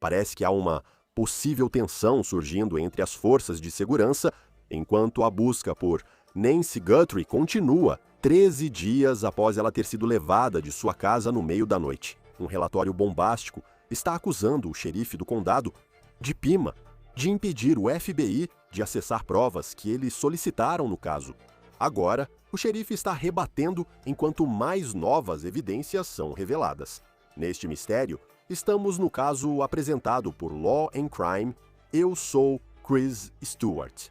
Parece que há uma possível tensão surgindo entre as forças de segurança, enquanto a busca por Nancy Guthrie continua 13 dias após ela ter sido levada de sua casa no meio da noite. Um relatório bombástico está acusando o xerife do condado de Pima de impedir o FBI de acessar provas que eles solicitaram no caso. Agora, o xerife está rebatendo enquanto mais novas evidências são reveladas. Neste mistério, estamos no caso apresentado por Law and Crime. Eu sou Chris Stewart.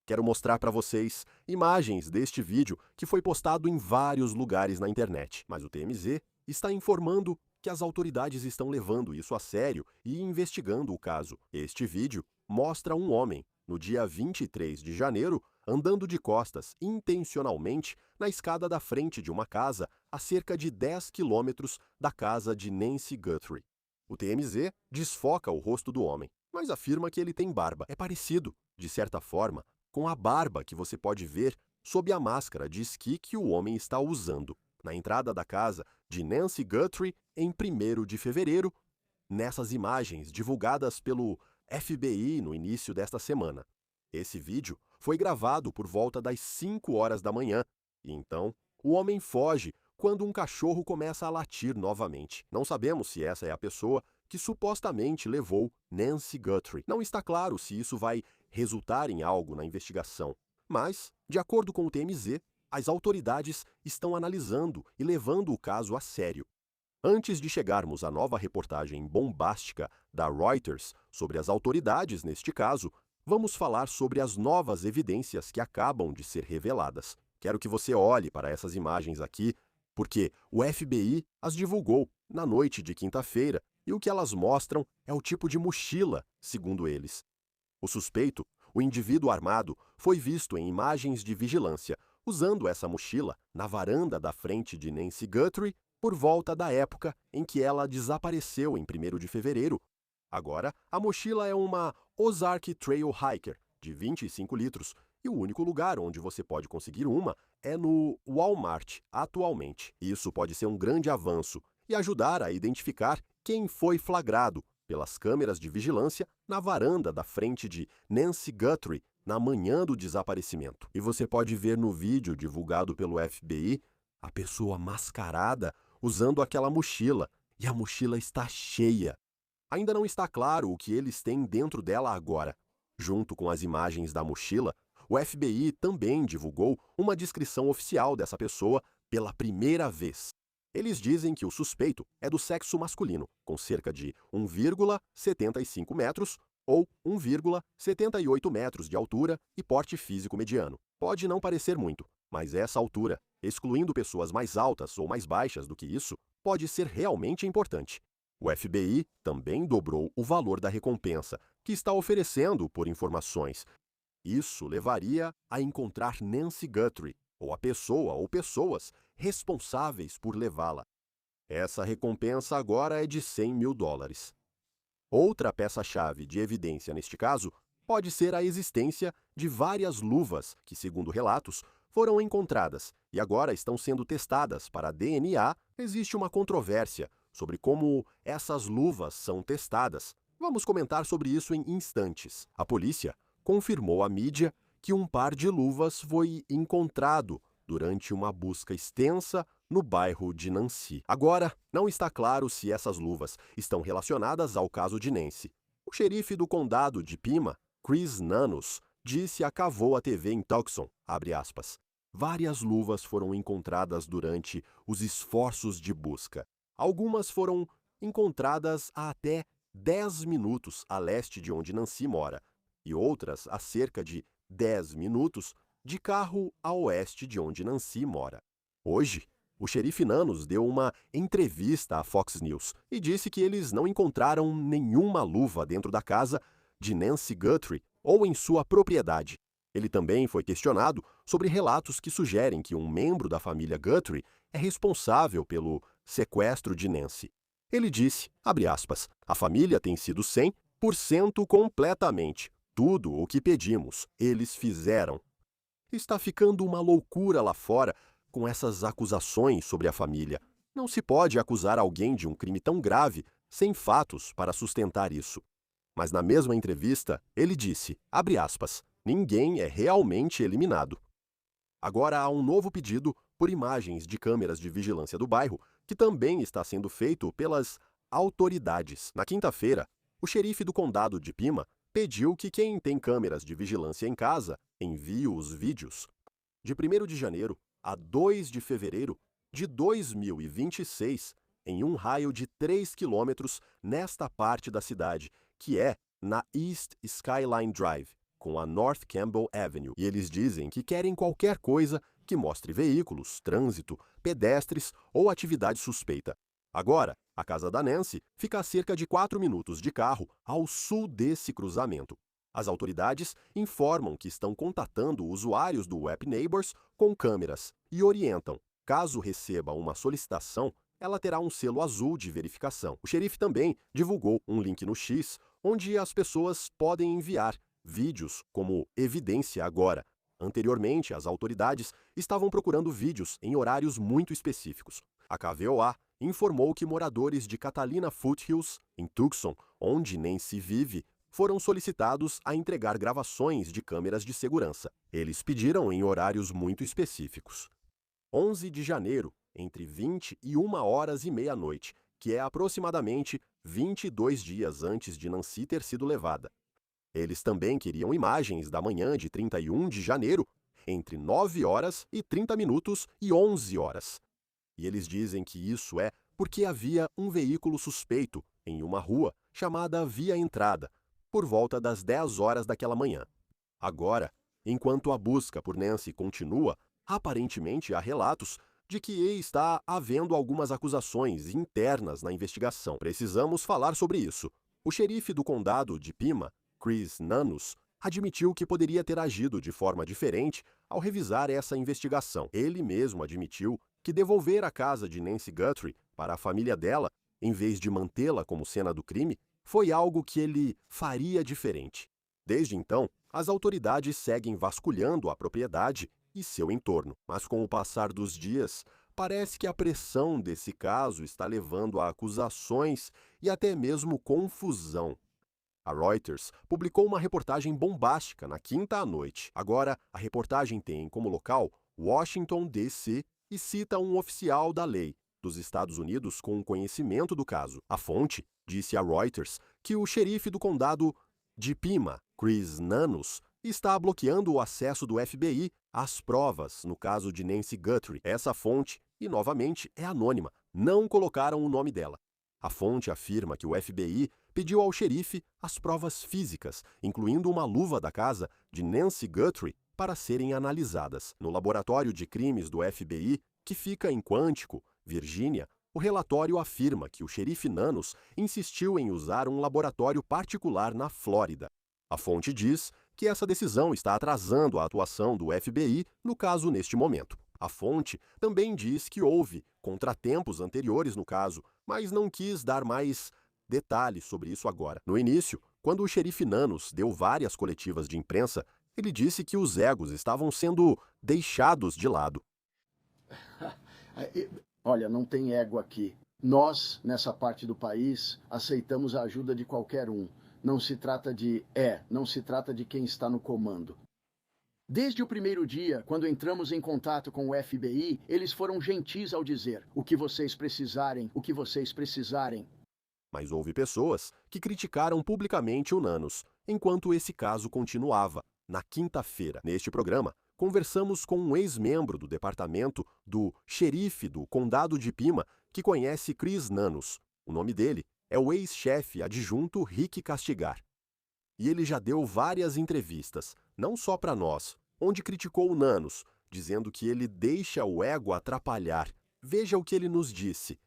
Quero mostrar para vocês imagens deste vídeo que foi postado em vários lugares na internet, mas o TMZ está informando que as autoridades estão levando isso a sério e investigando o caso. Este vídeo mostra um homem, no dia 23 de janeiro, andando de costas intencionalmente na escada da frente de uma casa a cerca de 10 quilômetros da casa de Nancy Guthrie. O TMZ desfoca o rosto do homem, mas afirma que ele tem barba. É parecido, de certa forma, com a barba que você pode ver sob a máscara de esqui que o homem está usando. Na entrada da casa de Nancy Guthrie, em 1º de fevereiro, nessas imagens divulgadas pelo FBI no início desta semana. Esse vídeo foi gravado por volta das 5 horas da manhã, e então o homem foge quando um cachorro começa a latir novamente. Não sabemos se essa é a pessoa que supostamente levou Nancy Guthrie. Não está claro se isso vai resultar em algo na investigação, mas, de acordo com o TMZ, as autoridades estão analisando e levando o caso a sério. Antes de chegarmos à nova reportagem bombástica da Reuters sobre as autoridades neste caso, vamos falar sobre as novas evidências que acabam de ser reveladas. Quero que você olhe para essas imagens aqui, porque o FBI as divulgou na noite de quinta-feira e o que elas mostram é o tipo de mochila, segundo eles. O suspeito, o indivíduo armado, foi visto em imagens de vigilância usando essa mochila na varanda da frente de Nancy Guthrie por volta da época em que ela desapareceu em 1º de fevereiro. Agora, a mochila é uma Ozark Trail Hiker de 25 litros e o único lugar onde você pode conseguir uma é no Walmart atualmente. Isso pode ser um grande avanço e ajudar a identificar quem foi flagrado pelas câmeras de vigilância na varanda da frente de Nancy Guthrie na manhã do desaparecimento. E você pode ver no vídeo divulgado pelo FBI a pessoa mascarada usando aquela mochila, e a mochila está cheia. Ainda não está claro o que eles têm dentro dela agora. Junto com as imagens da mochila, o FBI também divulgou uma descrição oficial dessa pessoa pela primeira vez. Eles dizem que o suspeito é do sexo masculino, com cerca de 1,75 metros ou 1,78 metros de altura e porte físico mediano. Pode não parecer muito, mas essa altura, excluindo pessoas mais altas ou mais baixas do que isso, pode ser realmente importante. O FBI também dobrou o valor da recompensa que está oferecendo por informações. Isso levaria a encontrar Nancy Guthrie, ou a pessoa ou pessoas responsáveis por levá-la. Essa recompensa agora é de $100 mil. Outra peça-chave de evidência neste caso pode ser a existência de várias luvas que, segundo relatos, foram encontradas e agora estão sendo testadas para DNA. Existe uma controvérsia sobre como essas luvas são testadas. Vamos comentar sobre isso em instantes. A polícia confirmou à mídia que um par de luvas foi encontrado durante uma busca extensa no bairro de Nancy. Agora, não está claro se essas luvas estão relacionadas ao caso de Nancy. O xerife do condado de Pima, Chris Nanos, disse à KVOA TV em Tucson, abre aspas, várias luvas foram encontradas durante os esforços de busca. Algumas foram encontradas a até 10 minutos a leste de onde Nancy mora, e outras a cerca de 10 minutos de carro a oeste de onde Nancy mora. Hoje, o xerife Nanos deu uma entrevista à Fox News e disse que eles não encontraram nenhuma luva dentro da casa de Nancy Guthrie ou em sua propriedade. Ele também foi questionado sobre relatos que sugerem que um membro da família Guthrie é responsável pelo sequestro de Nancy. Ele disse, abre aspas, a família tem sido 100% completamente. Tudo o que pedimos, eles fizeram. Está ficando uma loucura lá fora com essas acusações sobre a família. Não se pode acusar alguém de um crime tão grave sem fatos para sustentar isso. Mas na mesma entrevista, ele disse, abre aspas, ninguém é realmente eliminado. Agora há um novo pedido por imagens de câmeras de vigilância do bairro, que também está sendo feito pelas autoridades. Na quinta-feira, o xerife do condado de Pima pediu que quem tem câmeras de vigilância em casa envie os vídeos. De 1º de janeiro a 2 de fevereiro de 2026, em um raio de 3 quilômetros nesta parte da cidade, que é na East Skyline Drive, com a North Campbell Avenue. E eles dizem que querem qualquer coisa que mostre veículos, trânsito, pedestres ou atividade suspeita. Agora, a casa da Nancy fica a cerca de 4 minutos de carro ao sul desse cruzamento. As autoridades informam que estão contatando usuários do Web Neighbors com câmeras e orientam. Caso receba uma solicitação, ela terá um selo azul de verificação. O xerife também divulgou um link no X, onde as pessoas podem enviar vídeos como evidência agora. Anteriormente, as autoridades estavam procurando vídeos em horários muito específicos. A KVOA informou que moradores de Catalina Foothills, em Tucson, onde Nancy vive, foram solicitados a entregar gravações de câmeras de segurança. Eles pediram em horários muito específicos. 11 de janeiro, entre 20 e 1h e meia-noite, que é aproximadamente 22 dias antes de Nancy ter sido levada. Eles também queriam imagens da manhã de 31 de janeiro, entre 9h e 30 minutos e 11h. E eles dizem que isso é porque havia um veículo suspeito em uma rua chamada Via Entrada, por volta das 10h daquela manhã. Agora, enquanto a busca por Nancy continua, aparentemente há relatos de que está havendo algumas acusações internas na investigação. Precisamos falar sobre isso. O xerife do condado de Pima, Chris Nanos, admitiu que poderia ter agido de forma diferente ao revisar essa investigação. Ele mesmo admitiu que devolver a casa de Nancy Guthrie para a família dela, em vez de mantê-la como cena do crime, foi algo que ele faria diferente. Desde então, as autoridades seguem vasculhando a propriedade e seu entorno. Mas com o passar dos dias, parece que a pressão desse caso está levando a acusações e até mesmo confusão. A Reuters publicou uma reportagem bombástica na quinta à noite. Agora, a reportagem tem como local Washington, D.C. e cita um oficial da lei dos Estados Unidos com conhecimento do caso. A fonte disse a Reuters que o xerife do condado de Pima, Chris Nanos, está bloqueando o acesso do FBI às provas no caso de Nancy Guthrie. Essa fonte, e novamente, é anônima. Não colocaram o nome dela. A fonte afirma que o FBI pediu ao xerife as provas físicas, incluindo uma luva da casa de Nancy Guthrie, para serem analisadas. No laboratório de crimes do FBI, que fica em Quantico, Virgínia, o relatório afirma que o xerife Nanos insistiu em usar um laboratório particular na Flórida. A fonte diz que essa decisão está atrasando a atuação do FBI no caso neste momento. A fonte também diz que houve contratempos anteriores no caso, mas não quis dar mais detalhes sobre isso agora. No início, quando o xerife Nanos deu várias coletivas de imprensa, ele disse que os egos estavam sendo deixados de lado. Olha, não tem ego aqui. Nós, nessa parte do país, aceitamos a ajuda de qualquer um. Não se trata de quem está no comando. Desde o primeiro dia, quando entramos em contato com o FBI, eles foram gentis ao dizer o que vocês precisarem. Mas houve pessoas que criticaram publicamente o Nanos, enquanto esse caso continuava. Na quinta-feira, neste programa, conversamos com um ex-membro do departamento do xerife do condado de Pima, que conhece Chris Nanos. O nome dele é o ex-chefe adjunto Rick Castigar. E ele já deu várias entrevistas, não só para nós, onde criticou o Nanos, dizendo que ele deixa o ego atrapalhar. Veja o que ele nos disse.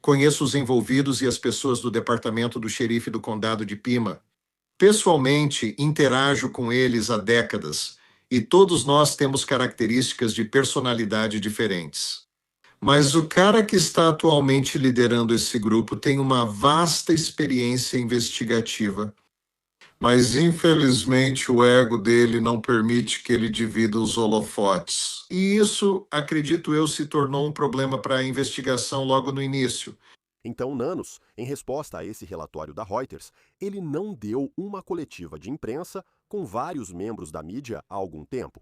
Conheço os envolvidos e as pessoas do departamento do xerife do condado de Pima. Pessoalmente, interajo com eles há décadas, e todos nós temos características de personalidade diferentes. Mas o cara que está atualmente liderando esse grupo tem uma vasta experiência investigativa. Mas infelizmente o ego dele não permite que ele divida os holofotes. E isso, acredito eu, se tornou um problema para a investigação logo no início. Então, Nanos, em resposta a esse relatório da Reuters, ele não deu uma coletiva de imprensa com vários membros da mídia há algum tempo.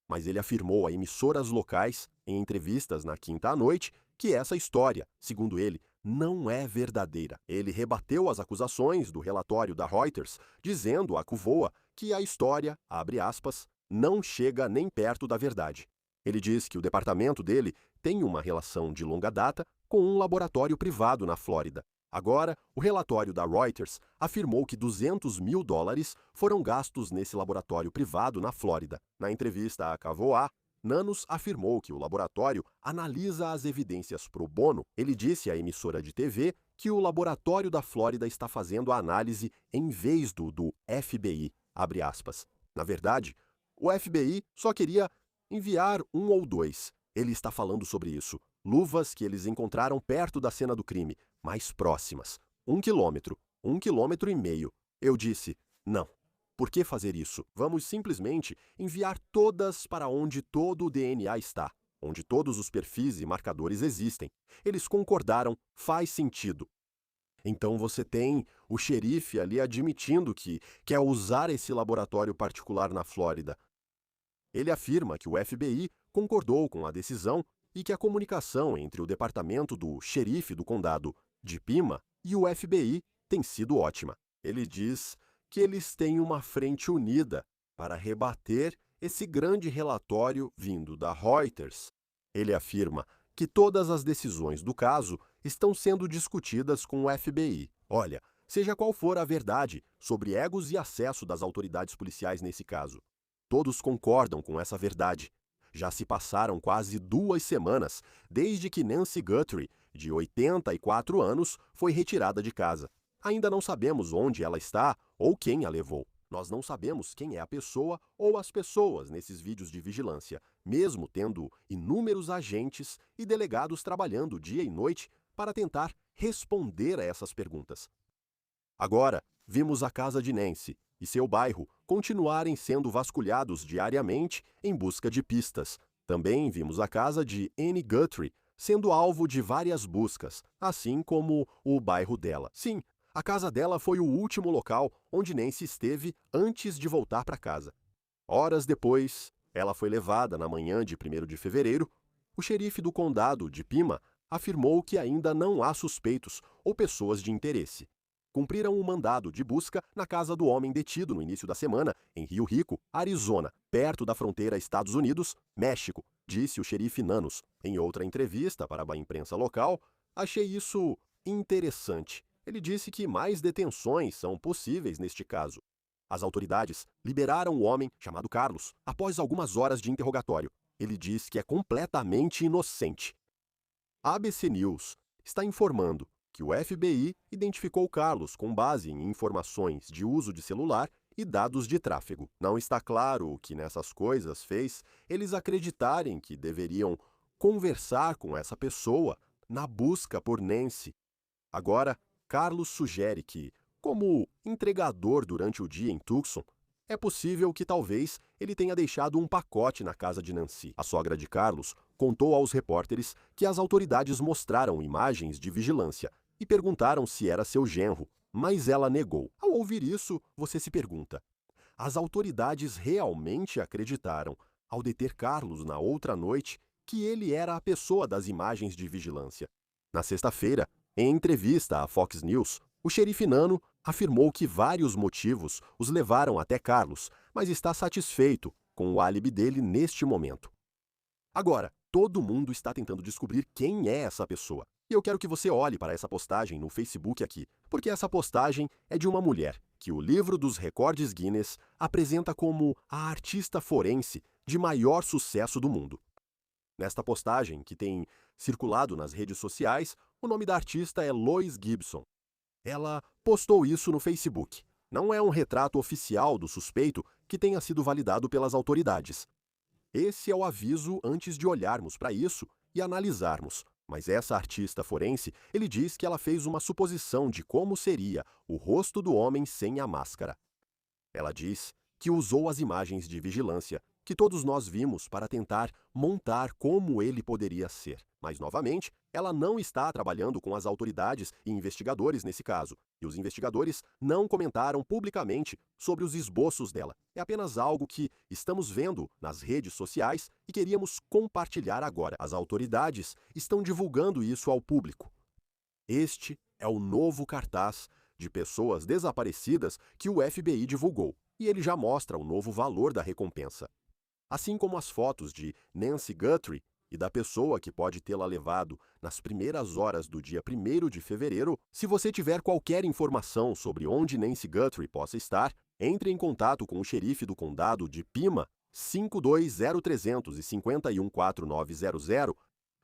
Mas ele afirmou a emissoras locais, em entrevistas na quinta à noite, que essa história, segundo ele, não é verdadeira. Ele rebateu as acusações do relatório da Reuters, dizendo a Kuvoa que a história, abre aspas, não chega nem perto da verdade. Ele diz que o departamento dele tem uma relação de longa data com um laboratório privado na Flórida. Agora, o relatório da Reuters afirmou que $200 mil foram gastos nesse laboratório privado na Flórida. Na entrevista à Kuvoa, Nanos afirmou que o laboratório analisa as evidências pro bono. Ele disse à emissora de TV que o laboratório da Flórida está fazendo a análise em vez do FBI, abre aspas. Na verdade, o FBI só queria enviar um ou dois. Ele está falando sobre isso. Luvas que eles encontraram perto da cena do crime, mais próximas. 1 quilômetro, 1,5 quilômetros. Eu disse, não. Por que fazer isso? Vamos simplesmente enviar todas para onde todo o DNA está, onde todos os perfis e marcadores existem. Eles concordaram, faz sentido. Então você tem o xerife ali admitindo que quer usar esse laboratório particular na Flórida. Ele afirma que o FBI concordou com a decisão e que a comunicação entre o departamento do xerife do condado de Pima e o FBI tem sido ótima. Ele diz que eles têm uma frente unida para rebater esse grande relatório vindo da Reuters. Ele afirma que todas as decisões do caso estão sendo discutidas com o FBI. Olha, seja qual for a verdade sobre egos e acesso das autoridades policiais nesse caso, todos concordam com essa verdade. Já se passaram quase 2 semanas desde que Nancy Guthrie, de 84 anos, foi retirada de casa. Ainda não sabemos onde ela está ou quem a levou. Nós não sabemos quem é a pessoa ou as pessoas nesses vídeos de vigilância, mesmo tendo inúmeros agentes e delegados trabalhando dia e noite para tentar responder a essas perguntas. Agora, vimos a casa de Nancy e seu bairro continuarem sendo vasculhados diariamente em busca de pistas. Também vimos a casa de Annie Guthrie sendo alvo de várias buscas, assim como o bairro dela. Sim, a casa dela foi o último local onde Nancy esteve antes de voltar para casa. Horas depois, ela foi levada na manhã de 1º de fevereiro. O xerife do condado de Pima afirmou que ainda não há suspeitos ou pessoas de interesse. Cumpriram um mandado de busca na casa do homem detido no início da semana, em Rio Rico, Arizona, perto da fronteira Estados Unidos-México, disse o xerife Nanos. Em outra entrevista para a imprensa local, achei isso interessante. Ele disse que mais detenções são possíveis neste caso. As autoridades liberaram o homem, chamado Carlos, após algumas horas de interrogatório. Ele diz que é completamente inocente. A ABC News está informando que o FBI identificou Carlos com base em informações de uso de celular e dados de tráfego. Não está claro o que nessas coisas fez eles acreditarem que deveriam conversar com essa pessoa na busca por Nancy. Agora, Carlos sugere que, como entregador durante o dia em Tucson, é possível que talvez ele tenha deixado um pacote na casa de Nancy. A sogra de Carlos contou aos repórteres que as autoridades mostraram imagens de vigilância e perguntaram se era seu genro, mas ela negou. Ao ouvir isso, você se pergunta: as autoridades realmente acreditaram, ao deter Carlos na outra noite, que ele era a pessoa das imagens de vigilância? Na sexta-feira, em entrevista à Fox News, o xerife Nano afirmou que vários motivos os levaram até Carlos, mas está satisfeito com o álibi dele neste momento. Agora, todo mundo está tentando descobrir quem é essa pessoa. E eu quero que você olhe para essa postagem no Facebook aqui, porque essa postagem é de uma mulher que o livro dos recordes Guinness apresenta como a artista forense de maior sucesso do mundo. Nesta postagem, que tem circulado nas redes sociais, o nome da artista é Lois Gibson. Ela postou isso no Facebook. Não é um retrato oficial do suspeito que tenha sido validado pelas autoridades. Esse é o aviso antes de olharmos para isso e analisarmos. Mas essa artista forense, ele diz que ela fez uma suposição de como seria o rosto do homem sem a máscara. Ela diz que usou as imagens de vigilância que todos nós vimos para tentar montar como ele poderia ser. Mas, novamente, ela não está trabalhando com as autoridades e investigadores nesse caso, e os investigadores não comentaram publicamente sobre os esboços dela. É apenas algo que estamos vendo nas redes sociais e queríamos compartilhar agora. As autoridades estão divulgando isso ao público. Este é o novo cartaz de pessoas desaparecidas que o FBI divulgou, e ele já mostra o novo valor da recompensa. Assim como as fotos de Nancy Guthrie e da pessoa que pode tê-la levado nas primeiras horas do dia 1º de fevereiro, se você tiver qualquer informação sobre onde Nancy Guthrie possa estar, entre em contato com o xerife do condado de Pima, 520300 e 514900.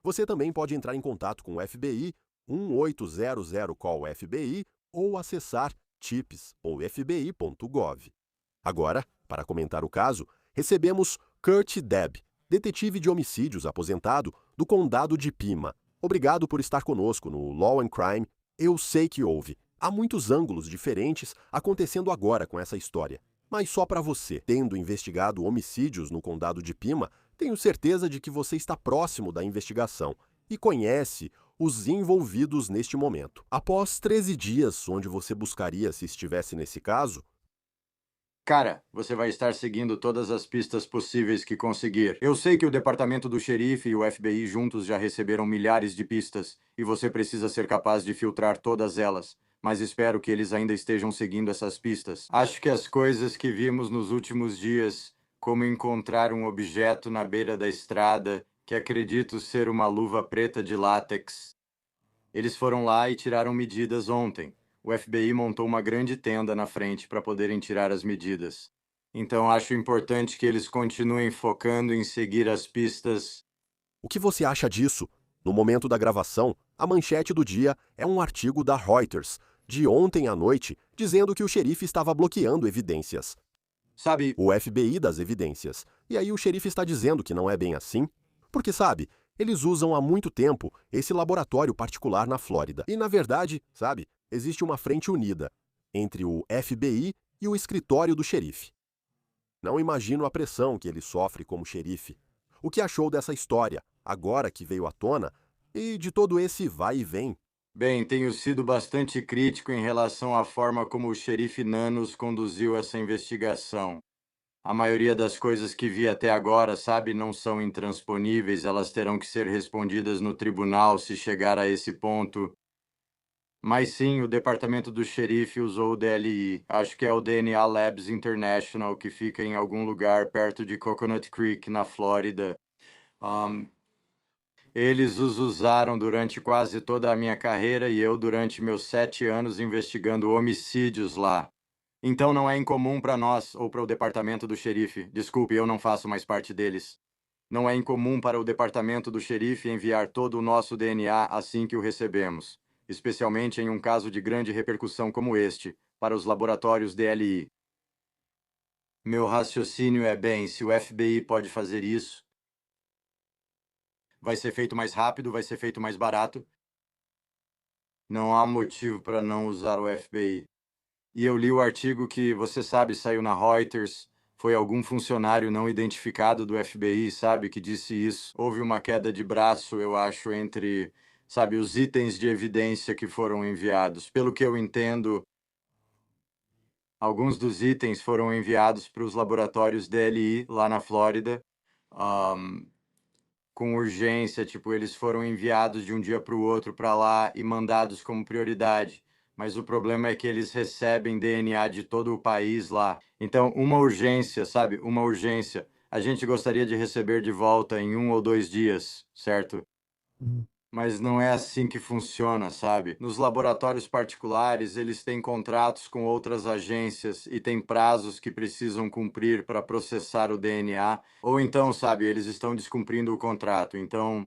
Você também pode entrar em contato com o FBI, 1800-CALL-FBI, ou acessar tips.fbi.gov. Agora, para comentar o caso, recebemos Kurt Debb, detetive de homicídios aposentado do condado de Pima. Obrigado por estar conosco no Law and Crime. Eu sei que houve. Há muitos ângulos diferentes acontecendo agora com essa história. Mas só para você, tendo investigado homicídios no condado de Pima, tenho certeza de que você está próximo da investigação e conhece os envolvidos neste momento. Após 13 dias onde você buscaria se estivesse nesse caso, Cara, você vai estar seguindo todas as pistas possíveis que conseguir. Eu sei que o departamento do xerife e o FBI juntos já receberam milhares de pistas, e você precisa ser capaz de filtrar todas elas. Mas espero que eles ainda estejam seguindo essas pistas. Acho que as coisas que vimos nos últimos dias, como encontrar um objeto na beira da estrada, que acredito ser uma luva preta de látex. Eles foram lá e tiraram medidas ontem. O FBI montou uma grande tenda na frente para poderem tirar as medidas. Então acho importante que eles continuem focando em seguir as pistas. o que você acha disso? No momento da gravação, a manchete do dia é um artigo da Reuters, de ontem à noite, dizendo que o xerife estava bloqueando evidências. Sabe, O FBI das evidências. E aí o xerife está dizendo que não é bem assim? Porque, sabe, eles usam há muito tempo esse laboratório particular na Flórida. E, na verdade, sabe, existe uma frente unida entre o FBI e o escritório do xerife. Não imagino a pressão que ele sofre como xerife. O que achou dessa história, agora que veio à tona, e de todo esse vai e vem? bem, tenho sido bastante crítico em relação à forma como o xerife Nanos conduziu essa investigação. A maioria das coisas que vi até agora, sabe, não são intransponíveis, elas terão que ser respondidas no tribunal se chegar a esse ponto. Mas sim, o departamento do xerife usou o DLI. Acho que é o DNA Labs International, que fica em algum lugar perto de Coconut Creek, na Flórida. Um, Eles os usaram durante quase toda a minha carreira e eu durante meus 7 anos investigando homicídios lá. Então não é incomum para nós ou para o departamento do xerife. Desculpe, eu não faço mais parte deles. Não é incomum para o departamento do xerife enviar todo o nosso DNA assim que o recebemos, especialmente em um caso de grande repercussão como este, para os laboratórios DLI. Meu raciocínio é bem, se o FBI pode fazer isso, vai ser feito mais rápido, vai ser feito mais barato. Não há motivo para não usar o FBI. E eu li o artigo que, você sabe, saiu na Reuters. Foi algum funcionário não identificado do FBI, sabe, que disse isso. Houve uma queda de braço, eu acho, entre, sabe, os itens de evidência que foram enviados. Pelo que eu entendo, alguns dos itens foram enviados para os laboratórios DLI lá na Flórida, ahm, com urgência, tipo, eles foram enviados de um dia para o outro para lá e mandados como prioridade. Mas o problema é que eles recebem DNA de todo o país lá. Então, uma urgência, sabe? Uma urgência. A gente gostaria de receber de volta em 1 ou 2 dias, certo? Mas não é assim que funciona, sabe? Nos laboratórios particulares, eles têm contratos com outras agências e têm prazos que precisam cumprir para processar o DNA. Ou então, sabe, eles estão descumprindo o contrato. Então,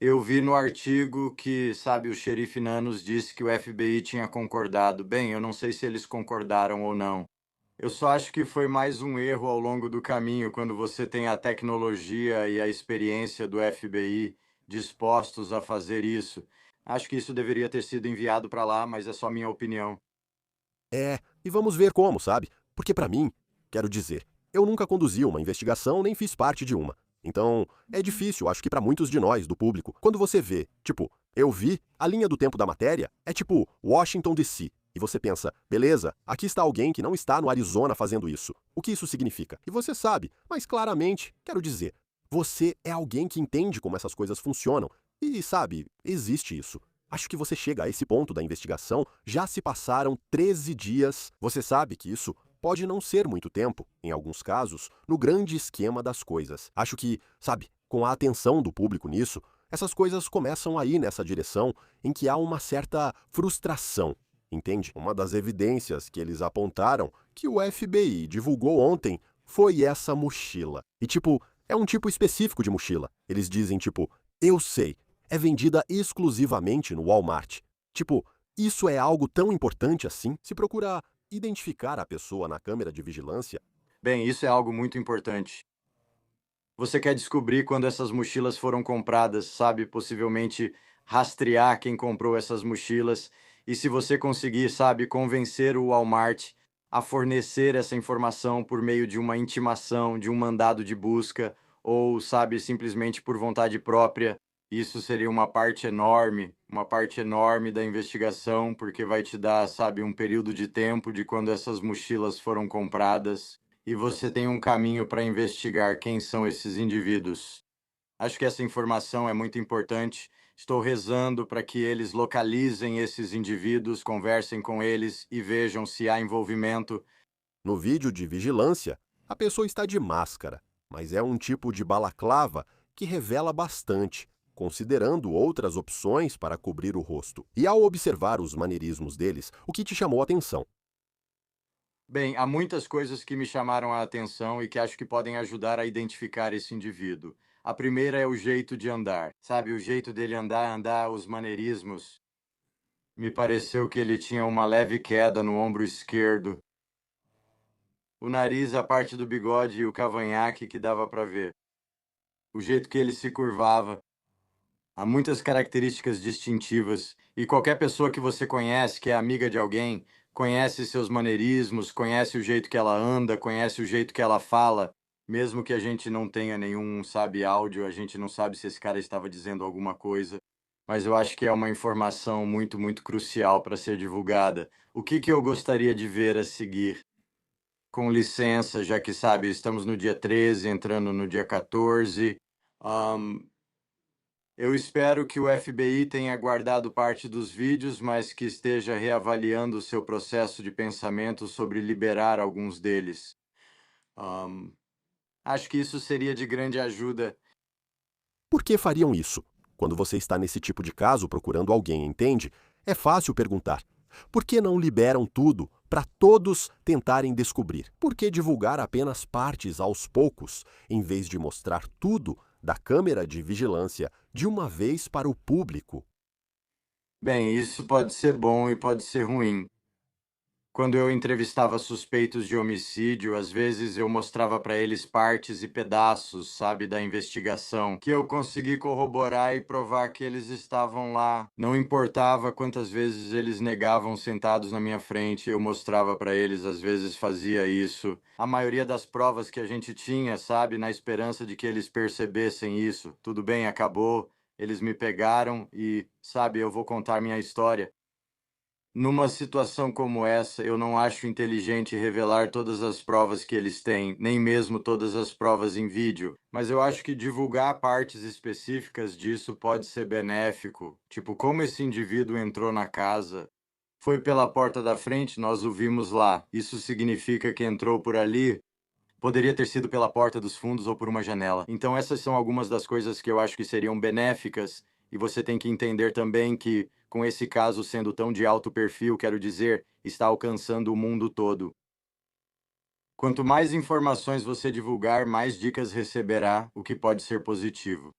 eu vi no artigo que, sabe, o xerife Nanos disse que o FBI tinha concordado. Bem, eu não sei se eles concordaram ou não. Eu só acho que foi mais um erro ao longo do caminho, quando você tem a tecnologia e a experiência do FBI dispostos a fazer isso. Acho que isso deveria ter sido enviado para lá, mas é só minha opinião. E vamos ver como, sabe? Porque pra mim, quero dizer, eu nunca conduzi uma investigação nem fiz parte de uma. Então, é difícil, acho que pra muitos de nós, do público, quando você vê, tipo, eu vi, a linha do tempo da matéria é tipo Washington DC. E você pensa, beleza, aqui está alguém que não está no Arizona fazendo isso. O que isso significa? E você sabe, mas claramente, quero dizer, você é alguém que entende como essas coisas funcionam. E sabe, existe isso. Acho que você chega a esse ponto da investigação, já se passaram 13 dias. Você sabe que isso pode não ser muito tempo, em alguns casos, no grande esquema das coisas. Acho que, sabe, com a atenção do público nisso, essas coisas começam a ir nessa direção em que há uma certa frustração. Entende? Uma das evidências que eles apontaram que o FBI divulgou ontem foi essa mochila. E tipo, é um tipo específico de mochila. Eles dizem tipo, eu sei, é vendida exclusivamente no Walmart. Tipo, isso é algo tão importante assim? Se procura identificar a pessoa na câmera de vigilância. Bem, isso é algo muito importante. Você quer descobrir quando essas mochilas foram compradas, sabe? Possivelmente rastrear quem comprou essas mochilas. E se você conseguir, sabe, convencer o Walmart a fornecer essa informação por meio de uma intimação, de um mandado de busca, ou, sabe, simplesmente por vontade própria, isso seria uma parte enorme da investigação, porque vai te dar, sabe, um período de tempo de quando essas mochilas foram compradas e você tem um caminho para investigar quem são esses indivíduos. Acho que essa informação é muito importante. Estou rezando para que eles localizem esses indivíduos, conversem com eles e vejam se há envolvimento. No vídeo de vigilância, a pessoa está de máscara, mas é um tipo de balaclava que revela bastante, considerando outras opções para cobrir o rosto. E ao observar os maneirismos deles, o que te chamou a atenção? Bem, há muitas coisas que me chamaram a atenção e que acho que podem ajudar a identificar esse indivíduo. A primeira é o jeito de andar. Sabe, o jeito dele andar, os maneirismos. Me pareceu que ele tinha uma leve queda no ombro esquerdo. O nariz, a parte do bigode e o cavanhaque que dava para ver. O jeito que ele se curvava. Há muitas características distintivas e qualquer pessoa que você conhece, que é amiga de alguém, conhece seus maneirismos, conhece o jeito que ela anda, conhece o jeito que ela fala. Mesmo que a gente não tenha nenhum, sabe, áudio, a gente não sabe se esse cara estava dizendo alguma coisa. Mas eu acho que é uma informação muito, muito crucial para ser divulgada. O que eu gostaria de ver a seguir? Com licença, já que, sabe, estamos no dia 13, entrando no dia 14. Eu espero que o FBI tenha guardado parte dos vídeos, mas que esteja reavaliando o seu processo de pensamento sobre liberar alguns deles. Acho que isso seria de grande ajuda. Por que fariam isso? Quando você está nesse tipo de caso procurando alguém, entende? É fácil perguntar. Por que não liberam tudo para todos tentarem descobrir? Por que divulgar apenas partes aos poucos, em vez de mostrar tudo da câmera de vigilância de uma vez para o público? Bem, isso pode ser bom e pode ser ruim. Quando eu entrevistava suspeitos de homicídio, às vezes eu mostrava para eles partes e pedaços, sabe, da investigação, que eu consegui corroborar e provar que eles estavam lá. Não importava quantas vezes eles negavam sentados na minha frente, eu mostrava para eles, às vezes fazia isso. A maioria das provas que a gente tinha, sabe, na esperança de que eles percebessem isso. Tudo bem, acabou, eles me pegaram e, sabe, eu vou contar minha história. Numa situação como essa, eu não acho inteligente revelar todas as provas que eles têm, nem mesmo todas as provas em vídeo. Mas eu acho que divulgar partes específicas disso pode ser benéfico. Tipo, como esse indivíduo entrou na casa. Foi pela porta da frente, nós o vimos lá. Isso significa que entrou por ali. Poderia ter sido pela porta dos fundos ou por uma janela. Então, essas são algumas das coisas que eu acho que seriam benéficas. E você tem que entender também que, com esse caso sendo tão de alto perfil, quero dizer, está alcançando o mundo todo. Quanto mais informações você divulgar, mais dicas receberá, o que pode ser positivo.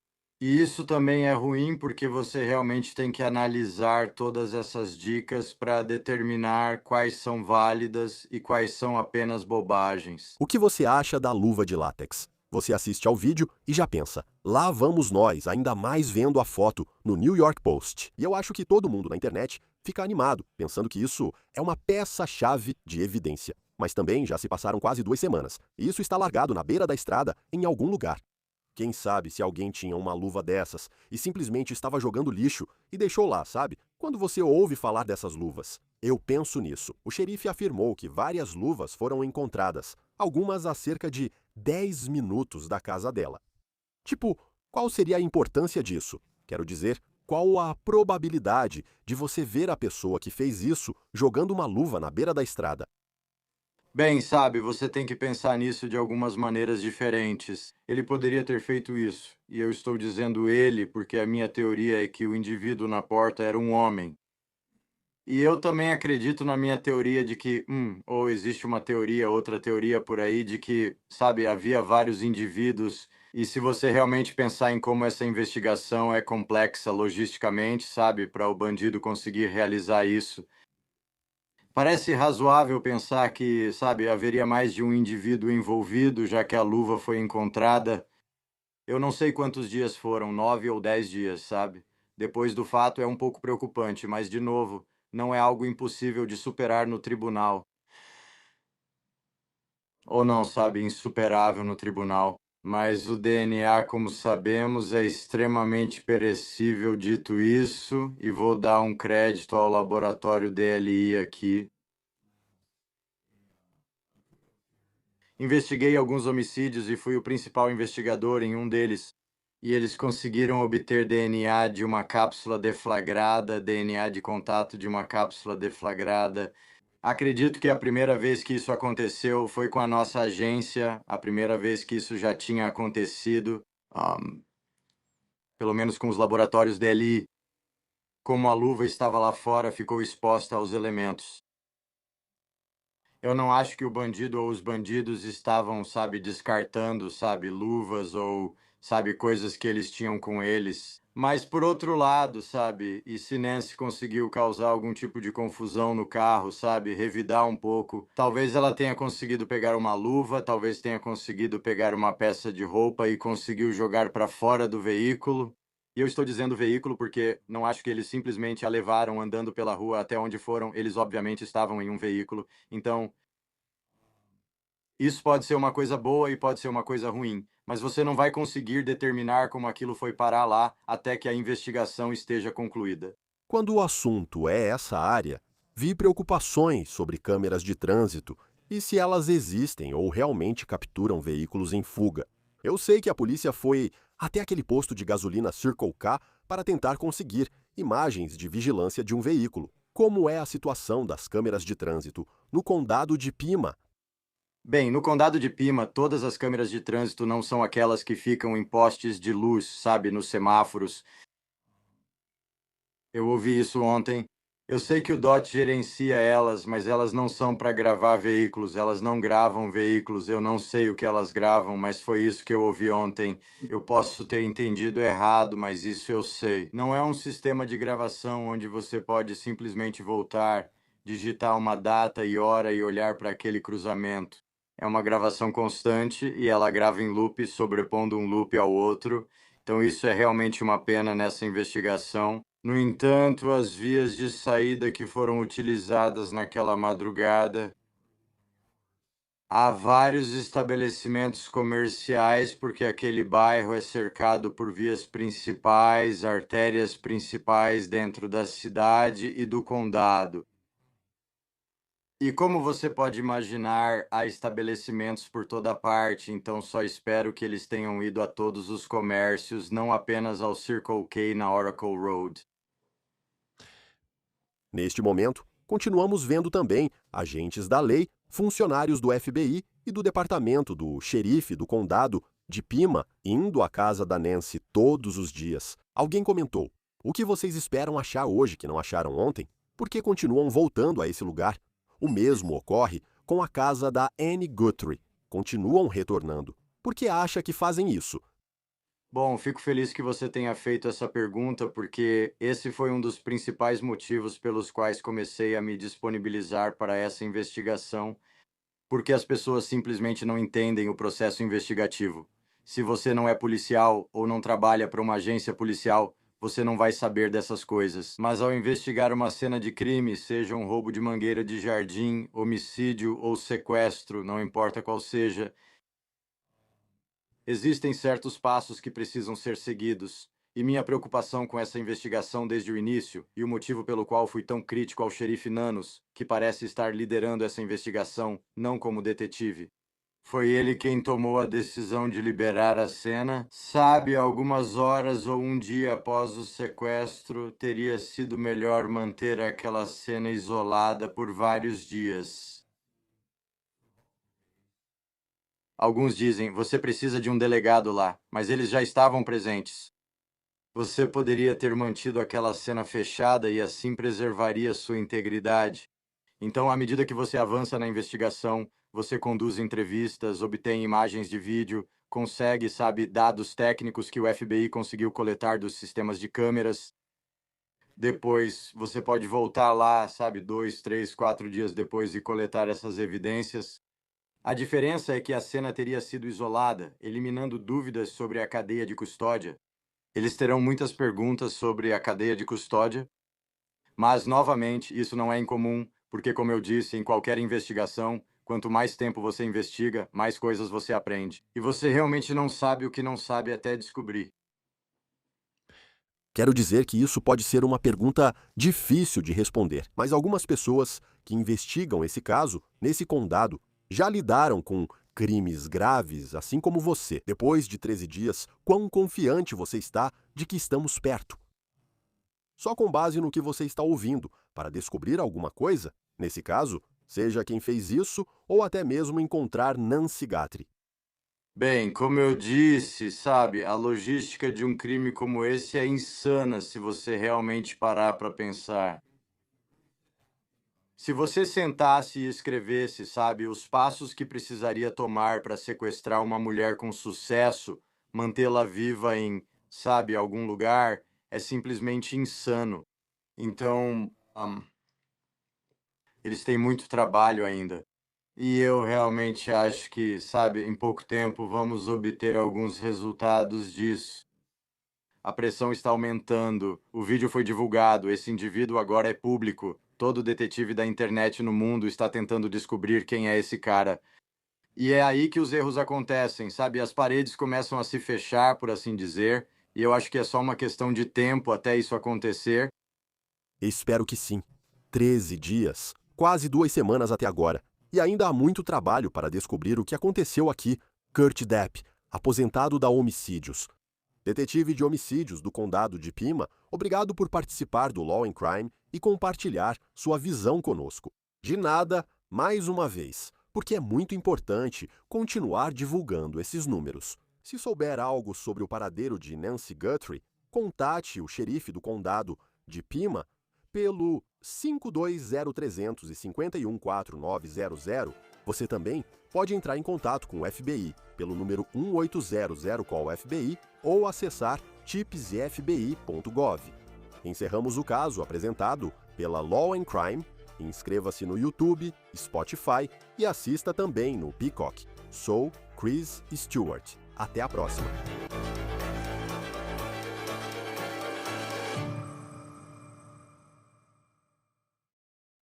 E isso também é ruim porque você realmente tem que analisar todas essas dicas para determinar quais são válidas e quais são apenas bobagens. O que você acha da luva de látex? Você assiste ao vídeo e já pensa, lá vamos nós, ainda mais vendo a foto no New York Post. E eu acho que todo mundo na internet fica animado, pensando que isso é uma peça-chave de evidência. Mas também já se passaram quase 2 semanas, e isso está largado na beira da estrada em algum lugar. Quem sabe se alguém tinha uma luva dessas e simplesmente estava jogando lixo e deixou lá, sabe? Quando você ouve falar dessas luvas, eu penso nisso. O xerife afirmou que várias luvas foram encontradas, algumas a cerca de 10 minutos da casa dela. Tipo, qual seria a importância disso? Quero dizer, qual a probabilidade de você ver a pessoa que fez isso jogando uma luva na beira da estrada? Bem, sabe, você tem que pensar nisso de algumas maneiras diferentes. Ele poderia ter feito isso, e eu estou dizendo ele porque a minha teoria é que o indivíduo na porta era um homem. E eu também acredito na minha teoria de que, ou existe uma teoria, outra teoria por aí, de que, sabe, havia vários indivíduos. E se você realmente pensar em como essa investigação é complexa logisticamente, sabe, para o bandido conseguir realizar isso, parece razoável pensar que, sabe, haveria mais de um indivíduo envolvido, já que a luva foi encontrada. Eu não sei quantos dias foram, 9 ou 10 dias, sabe? Depois do fato é um pouco preocupante, mas, de novo, não é algo impossível de superar no tribunal. Ou não, sabe, insuperável no tribunal. Mas o DNA, como sabemos, é extremamente perecível. Dito isso, e vou dar um crédito ao laboratório DLI aqui. Investiguei alguns homicídios e fui o principal investigador em um deles. E eles conseguiram obter DNA de uma cápsula deflagrada, DNA de contato de uma cápsula deflagrada. Acredito que a primeira vez que isso aconteceu foi com a nossa agência, a primeira vez que isso já tinha acontecido, um, pelo menos com os laboratórios DLI. Como a luva estava lá fora, ficou exposta aos elementos. Eu não acho que o bandido ou os bandidos estavam, sabe, descartando, sabe, luvas ou, sabe, coisas que eles tinham com eles. Mas por outro lado, sabe, e se Nancy conseguiu causar algum tipo de confusão no carro, sabe, revidar um pouco, talvez ela tenha conseguido pegar uma luva, talvez tenha conseguido pegar uma peça de roupa e conseguiu jogar para fora do veículo. E eu estou dizendo veículo porque não acho que eles simplesmente a levaram andando pela rua até onde foram. Eles obviamente estavam em um veículo. Então, isso pode ser uma coisa boa e pode ser uma coisa ruim, mas você não vai conseguir determinar como aquilo foi parar lá até que a investigação esteja concluída. Quando o assunto é essa área, vi preocupações sobre câmeras de trânsito e se elas existem ou realmente capturam veículos em fuga. Eu sei que a polícia foi até aquele posto de gasolina Circle K para tentar conseguir imagens de vigilância de um veículo. Como é a situação das câmeras de trânsito no condado de Pima? Bem, no condado de Pima, todas as câmeras de trânsito não são aquelas que ficam em postes de luz, sabe, nos semáforos. Eu ouvi isso ontem. Eu sei que o DOT gerencia elas, mas elas não são para gravar veículos, elas não gravam veículos. Eu não sei o que elas gravam, mas foi isso que eu ouvi ontem. Eu posso ter entendido errado, mas isso eu sei. Não é um sistema de gravação onde você pode simplesmente voltar, digitar uma data e hora e olhar para aquele cruzamento. É uma gravação constante e ela grava em loop, sobrepondo um loop ao outro. Então, isso é realmente uma pena nessa investigação. No entanto, as vias de saída que foram utilizadas naquela madrugada, há vários estabelecimentos comerciais, porque aquele bairro é cercado por vias principais, artérias principais dentro da cidade e do condado. E como você pode imaginar, há estabelecimentos por toda parte, então só espero que eles tenham ido a todos os comércios, não apenas ao Circle K na Oracle Road. Neste momento, continuamos vendo também agentes da lei, funcionários do FBI e do departamento do xerife do condado de Pima indo à casa da Nancy todos os dias. Alguém comentou: o que vocês esperam achar hoje que não acharam ontem? Por que continuam voltando a esse lugar? O mesmo ocorre com a casa da Annie Guthrie. Continuam retornando. Por que acha que fazem isso? Bom, fico feliz que você tenha feito essa pergunta, porque esse foi um dos principais motivos pelos quais comecei a me disponibilizar para essa investigação, porque as pessoas simplesmente não entendem o processo investigativo. Se você não é policial ou não trabalha para uma agência policial, você não vai saber dessas coisas. Mas ao investigar uma cena de crime, seja um roubo de mangueira de jardim, homicídio ou sequestro, não importa qual seja, existem certos passos que precisam ser seguidos. E minha preocupação com essa investigação desde o início, e o motivo pelo qual fui tão crítico ao xerife Nanos, que parece estar liderando essa investigação, não como detetive. Foi ele quem tomou a decisão de liberar a cena. Sabe, algumas horas ou um dia após o sequestro, teria sido melhor manter aquela cena isolada por vários dias. Alguns dizem, você precisa de um delegado lá, mas eles já estavam presentes. Você poderia ter mantido aquela cena fechada e assim preservaria sua integridade. Então, à medida que você avança na investigação, você conduz entrevistas, obtém imagens de vídeo, consegue, sabe, dados técnicos que o FBI conseguiu coletar dos sistemas de câmeras. Depois, você pode voltar lá, sabe, 2, 3, 4 dias depois e coletar essas evidências. A diferença é que a cena teria sido isolada, eliminando dúvidas sobre a cadeia de custódia. Eles terão muitas perguntas sobre a cadeia de custódia, mas, novamente, isso não é incomum, porque, como eu disse, em qualquer investigação, quanto mais tempo você investiga, mais coisas você aprende. E você realmente não sabe o que não sabe até descobrir. Quero dizer que isso pode ser uma pergunta difícil de responder, mas algumas pessoas que investigam esse caso, nesse condado, já lidaram com crimes graves, assim como você. Depois de 13 dias, quão confiante você está de que estamos perto? Só com base no que você está ouvindo, para descobrir alguma coisa, nesse caso, seja quem fez isso ou até mesmo encontrar Nancy Guthrie. Bem, como eu disse, sabe, a logística de um crime como esse é insana se você realmente parar para pensar. Se você sentasse e escrevesse, sabe, os passos que precisaria tomar para sequestrar uma mulher com sucesso, mantê-la viva em, sabe, algum lugar, é simplesmente insano. Então, eles têm muito trabalho ainda. E eu realmente acho que, sabe, em pouco tempo vamos obter alguns resultados disso. A pressão está aumentando. O vídeo foi divulgado. Esse indivíduo agora é público. Todo detetive da internet no mundo está tentando descobrir quem é esse cara. E é aí que os erros acontecem, sabe? As paredes começam a se fechar, por assim dizer. E eu acho que é só uma questão de tempo até isso acontecer. Espero que sim. 13 dias, quase 2 semanas até agora. E ainda há muito trabalho para descobrir o que aconteceu aqui. Kurt Depp, aposentado da Homicídios. Detetive de homicídios do condado de Pima, obrigado por participar do Law and Crime e compartilhar sua visão conosco. De nada, mais uma vez, porque é muito importante continuar divulgando esses números. Se souber algo sobre o paradeiro de Nancy Guthrie, contate o xerife do condado de Pima pelo 520-351-49000. Você também pode entrar em contato com o FBI pelo número 1800-CALL-FBI ou acessar tipsfbi.gov. Encerramos o caso apresentado pela Law and Crime. Inscreva-se no YouTube, Spotify e assista também no Peacock. Sou Chris Stewart. Até a próxima!